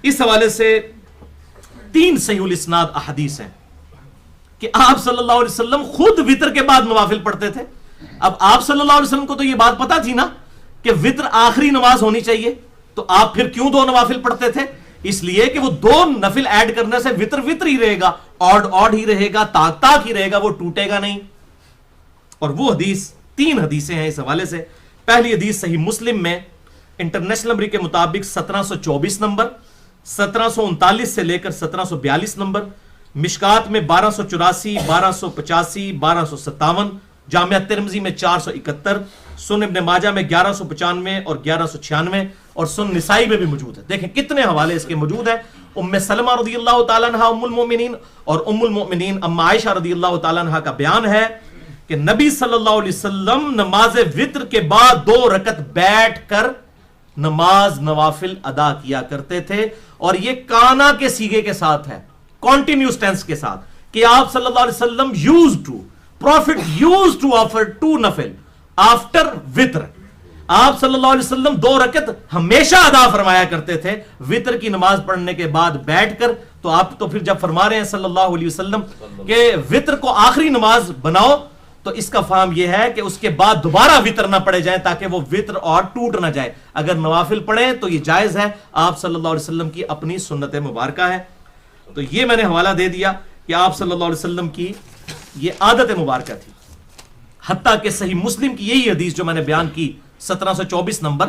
اس حوالے سے 3 صحیح الاسناد احادیث ہیں کہ آپ صلی اللہ علیہ وسلم خود وطر کے بعد نوافل پڑھتے تھے. اب آپ صلی اللہ علیہ وسلم کو تو یہ بات پتا تھی نا کہ وطر آخری نماز ہونی چاہیے, تو آپ پھر کیوں 2 نوافل پڑھتے تھے؟ اس لیے کہ وہ 2 نفل ایڈ کرنے سے وطر وطر ہی رہے گا, آڈ ہی رہے گا, تاک تاک ہی رہے گا, وہ ٹوٹے گا نہیں. اور وہ حدیث 3 حدیثیں ہیں اس حوالے سے. پہلی حدیث صحیح مسلم میں انٹرنیشنل نمبر کے مطابق 1724 نمبر, 1739 سے لے کر 1742 نمبر, مشکات میں 1284, 1285, 1257, جامعہ ترمذی میں 471, سنن ابن ماجہ میں 1195 اور 1196, اور سنن نسائی میں بھی موجود ہے. دیکھیں کتنے حوالے اس کے موجود ہیں. ام سلمہ رضی اللہ تعالیٰ عنہ ام المومنین, اور ام المومنین ام عائشہ رضی اللہ تعالیٰ عنہ کا بیان ہے کہ نبی صلی اللہ علیہ وسلم نماز وطر کے بعد 2 رکعت بیٹھ کر نماز نوافل ادا کیا کرتے تھے, اور یہ کانا کے سیغے کے ساتھ ہے, کنٹینیوس ٹینس کے ساتھ, کہ آپ صلی اللہ علیہ وسلم Prophet used to offer 2 نفل after وطر. آپ صلی اللہ علیہ وسلم 2 رکعت ہمیشہ ادا فرمایا کرتے تھے وطر کی نماز پڑھنے کے بعد بیٹھ کر. تو آپ تو پھر جب فرما رہے ہیں صلی اللہ علیہ وسلم کہ وطر کو آخری نماز بناؤ, تو اس کا فہم یہ ہے کہ اس کے بعد دوبارہ وطر نہ پڑے جائیں تاکہ وہ وطر اور ٹوٹ نہ جائے. اگر نوافل پڑھیں تو یہ جائز ہے, آپ صلی اللہ علیہ وسلم کی اپنی سنت مبارکہ ہے. تو یہ میں نے حوالہ دے دیا کہ آپ صلی اللہ علیہ وسلم کی یہ عادت مبارکہ تھی. حتیٰ کہ صحیح مسلم کی یہی حدیث جو میں نے بیان کی 1724 نمبر,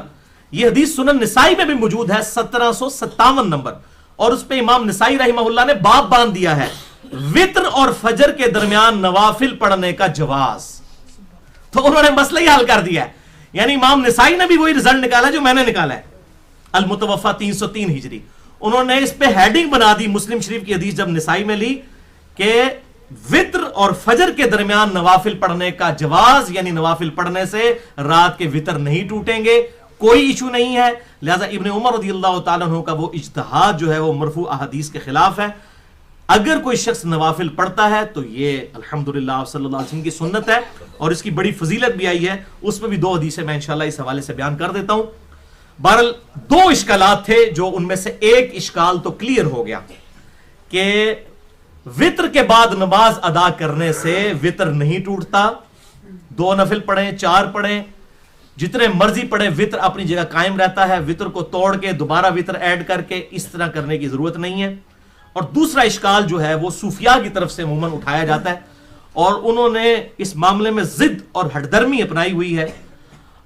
یہ حدیث سنن نسائی میں بھی موجود ہے 1757 نمبر, اور اس پہ امام نسائی رحمہ اللہ نے باب باندھ دیا ہے وطر اور فجر کے درمیان نوافل پڑھنے کا جواز. تو انہوں نے مسئلہ ہی حل کر دیا ہے. یعنی امام نسائی نے بھی وہی رزلٹ نکالا جو میں نے نکالا ہے, المتوفا 303 ہجری. انہوں نے اس پہ ہیڈنگ بنا دی مسلم شریف کی حدیث جب نسائی میں لی کہ وطر اور فجر کے درمیان نوافل پڑھنے کا جواز, یعنی نوافل پڑھنے سے رات کے وطر نہیں ٹوٹیں گے, کوئی ایشو نہیں ہے. لہذا ابن عمر رضی اللہ تعالیٰ عنہ کا وہ اجتہاد جو ہے وہ مرفوع احادیث کے خلاف ہے. اگر کوئی شخص نوافل پڑھتا ہے تو یہ الحمدللہ آپ صلی اللہ علیہ وسلم کی سنت ہے, اور اس کی بڑی فضیلت بھی آئی ہے. اس میں بھی 2 حدیثیں میں انشاءاللہ اس حوالے سے بیان کر دیتا ہوں. بہرحال 2 اشکالات تھے, جو ان میں سے ایک اشکال تو کلیئر ہو گیا کہ وطر کے بعد نماز ادا کرنے سے وطر نہیں ٹوٹتا. 2 نفل پڑھیں, 4 پڑھیں, جتنے مرضی پڑھیں, وطر اپنی جگہ قائم رہتا ہے. وطر کو توڑ کے دوبارہ وطر ایڈ کر کے اس طرح کرنے کی ضرورت نہیں ہے. اور دوسرا اشکال جو ہے وہ صوفیاء کی طرف سے عموماً اٹھایا جاتا ہے, اور انہوں نے اس معاملے میں ضد اور ہٹ درمی اپنائی ہوئی ہے,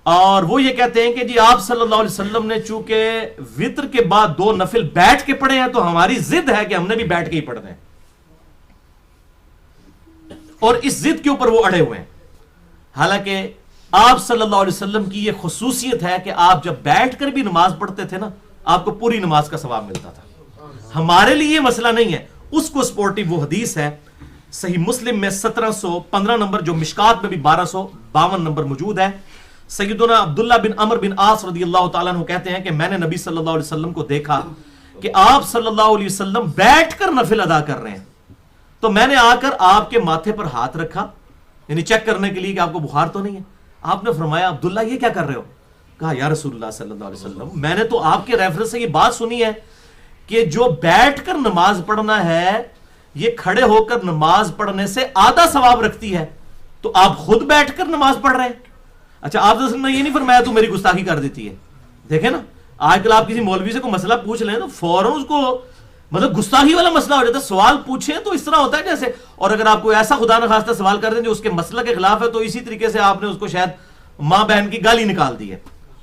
اور وہ یہ کہتے ہیں کہ جی آپ صلی اللہ علیہ وسلم نے چونکہ وطر کے بعد 2 نفل بیٹھ کے پڑھے ہیں تو ہماری ضد ہے کہ ہم نے بھی بیٹھ کے ہی پڑھنا ہے, اور اس ضد کے اوپر وہ اڑے ہوئے ہیں. حالانکہ آپ صلی اللہ علیہ وسلم کی یہ خصوصیت ہے کہ آپ جب بیٹھ کر بھی نماز پڑھتے تھے نا, آپ کو پوری نماز کا ثواب ملتا تھا. ہمارے لیے یہ مسئلہ نہیں ہے. اس کو سپورٹیو وہ حدیث ہے صحیح مسلم میں 1715 نمبر, جو مشکات میں بھی 1252 نمبر موجود ہے. سیدنا عبداللہ بن عمر بن عاص رضی اللہ تعالیٰ عنہ کہتے ہیں کہ میں نے نبی صلی اللہ علیہ وسلم کو دیکھا کہ آپ صلی اللہ علیہ وسلم بیٹھ کر نفل ادا کر رہے ہیں, تو میں نے آ کر آپ کے ماتھے پر ہاتھ رکھا, یعنی چیک کرنے کے لیے کہ آپ کو بخار تو نہیں ہے. آپ نے فرمایا عبداللہ یہ کیا کر رہے ہو؟ کہا یا رسول اللہ صلی اللہ علیہ وسلم, میں نے تو آپ کے ریفرنس سے یہ بات سنی ہے کہ جو بیٹھ کر نماز پڑھنا ہے یہ کھڑے ہو کر نماز پڑھنے سے آدھا ثواب رکھتی ہے, تو آپ خود بیٹھ کر نماز پڑھ رہے ہیں. اچھا آپ نے یہ نہیں فرمایا تو میری گستاخی کر دیتی ہے. دیکھیں نا آج کل آپ کسی مولوی سے کوئی مسئلہ پوچھ لیں تو فوراً اس کو مطلب گستاخی والا مسئلہ ہو جاتا ہے. سوال پوچھیں تو اس طرح ہوتا ہے جیسے, اور اگر آپ کو ایسا خدا نخواستہ سوال کر دیں جو اس کے مسئلہ کے خلاف ہے تو اسی طریقے سے آپ نے اس کو شاید ماں بہن کی گالی نکال دی ہے.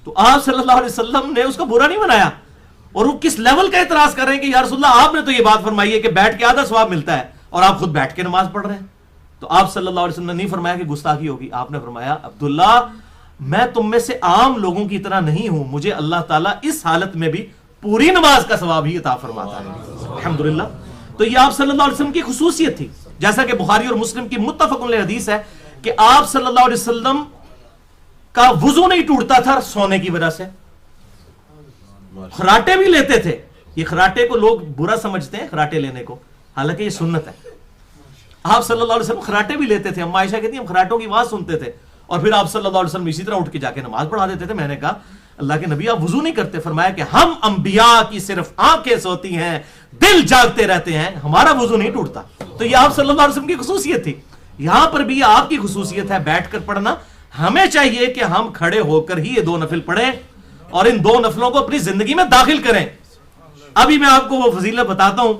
تو آپ صلی اللہ علیہ وسلم نے اس کو برا نہیں بنایا, اور وہ کس لیول کا اعتراض کر رہے ہیں کہ یا رسول اللہ آپ نے تو یہ بات فرمائی ہے کہ بیٹھ کے آدھا ثواب ملتا ہے اور آپ خود بیٹھ کے نماز پڑھ رہے ہیں. تو آپ صلی اللہ علیہ وسلم نے نہیں فرمایا کہ گستاخی ہوگی, آپ نے فرمایا عبداللہ میں تم میں سے عام لوگوں کی طرح نہیں ہوں, مجھے اللہ تعالیٰ اس حالت میں بھی پوری نماز کا ثواب ہی عطا فرماتا ہے الحمدللہ. تو یہ آپ صلی اللہ علیہ وسلم کی خصوصیت تھی, جیسا کہ بخاری اور مسلم کی متفق علیہ حدیث ہے کہ آپ صلی اللہ علیہ وسلم کا وضو نہیں ٹوٹتا تھا سونے کی وجہ سے. خراٹے بھی لیتے تھے, یہ خراٹے کو لوگ برا سمجھتے ہیں خراٹے لینے کو, حالانکہ یہ سنت ہے. آپ صلی اللہ علیہ وسلم خراٹے بھی لیتے تھے. اما عائشہ کہتی ہیں ہم خراٹوں کی آواز سنتے تھے اور پھر آپ صلی اللہ علیہ وسلم اسی طرح اٹھ کے جا کے نماز پڑھا دیتے تھے. میں نے کہا اللہ کے نبی آپ وضو نہیں کرتے؟ فرمایا کہ ہم انبیاء کی صرف آنکھیں سوتی ہیں، دل جاگتے رہتے ہیں، ہمارا وضو نہیں ٹوٹتا۔ تو یہ آپ صلی اللہ علیہ وسلم کی خصوصیت تھی، یہاں پر بھی آپ کی خصوصیت ہے بیٹھ کر پڑھنا۔ ہمیں چاہیے کہ ہم کھڑے ہو کر ہی یہ 2 نفل پڑھیں اور ان 2 نفلوں کو اپنی زندگی میں داخل کریں۔ ابھی میں آپ کو وہ فضیلت بتاتا ہوں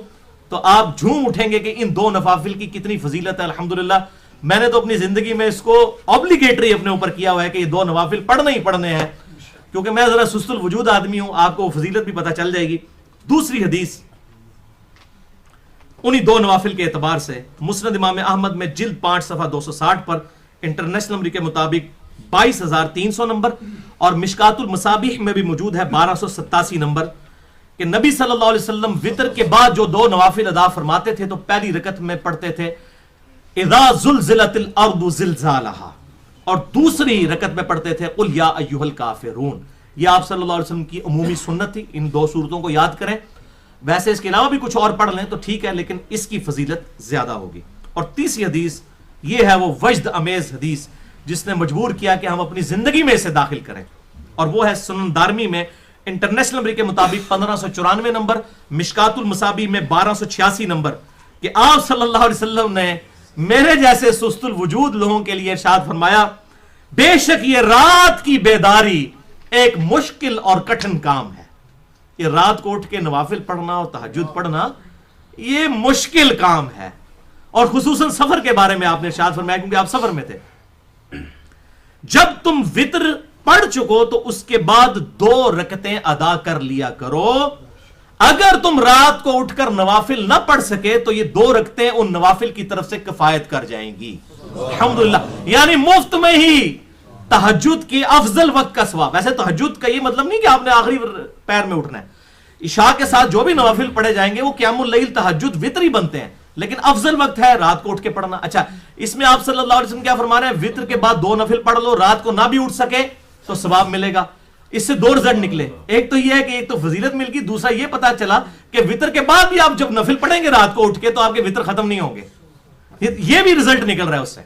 تو آپ جھوم اٹھیں گے کہ ان 2 نوافل کی کتنی فضیلت ہے۔ الحمدللہ میں نے تو اپنی زندگی میں اس کو اوبلیگیٹری اپنے اوپر کیا ہوا ہے کہ یہ 2 نوافل پڑھنے ہی پڑھنے ہیں، کیونکہ میں ذرا سست الوجود آدمی ہوں، آپ کو فضیلت بھی پتہ چل جائے گی۔ دوسری حدیث انہی 2 نوافل کے اعتبار سے مسند امام احمد میں جلد 5 صفحہ 260 پر انٹرنیشنل نمبر کے مطابق 22,300 نمبر، اور مشکات المصابیح میں بھی موجود ہے 1287 نمبر، کہ نبی صلی اللہ علیہ وسلم وطر کے بعد جو 2 نوافل ادا فرماتے تھے تو پہلی رکعت میں پڑھتے تھے اذا زلزلت الارض زلزالها، اور دوسری رکعت میں پڑھتے تھے قل یا ایھا الکافرون۔ یہ آپ صلی اللہ علیہ وسلم کی عمومی سنت تھی، ان 2 صورتوں کو یاد کریں۔ ویسے اس کے علاوہ بھی کچھ اور پڑھ لیں تو ٹھیک ہے، لیکن اس کی فضیلت زیادہ ہوگی۔ اور تیسری حدیث یہ ہے وہ وجد امیز حدیث جس نے مجبور کیا کہ ہم اپنی زندگی میں اسے داخل کریں، اور وہ ہے سنن دارمی میں انٹرنیشنل نمبر کے مطابق 1594 نمبر، مشکات المصابیح میں 1286 نمبر، کہ آپ صلی اللہ علیہ وسلم نے میرے جیسے سست الوجود لوگوں کے لیے ارشاد فرمایا بے شک یہ رات کی بیداری ایک مشکل اور کٹھن کام ہے۔ یہ رات کو اٹھ کے نوافل پڑھنا اور تہجد پڑھنا یہ مشکل کام ہے، اور خصوصاً سفر کے بارے میں آپ نے ارشاد فرمایا کیونکہ آپ سفر میں تھے۔ جب تم وطر پڑھ چکو تو اس کے بعد 2 رکعتیں ادا کر لیا کرو، اگر تم رات کو اٹھ کر نوافل نہ پڑھ سکے تو یہ 2 رکعتیں ان نوافل کی طرف سے کفایت کر جائیں گی۔ الحمدللہ، یعنی مفت میں ہی تہجد کے افضل وقت کا ثواب۔ ویسے تہجد کا یہ مطلب نہیں کہ آپ نے آخری پیر میں اٹھنا ہے، عشاء کے ساتھ جو بھی نوافل پڑھے جائیں گے وہ قیام اللیل تہجد وطر ہی بنتے ہیں، لیکن افضل وقت ہے رات کو اٹھ کے پڑھنا۔ اچھا، اس میں آپ صلی اللہ علیہ وسلم کیا فرما رہے ہیں؟ وطر کے بعد 2 نفل پڑھ لو، رات کو نہ بھی اٹھ سکے تو ثواب ملے گا۔ اس سے 2 رزلٹ نکلے، ایک تو یہ ہے کہ ایک تو فضیلت مل گئی، دوسرا یہ پتا چلا کہ وطر کے بعد بھی آپ جب نفل پڑھیں گے رات کو اٹھ کے تو آپ کے وطر ختم نہیں ہوں گے۔ یہ بھی رزلٹ نکل رہا ہے اس سے۔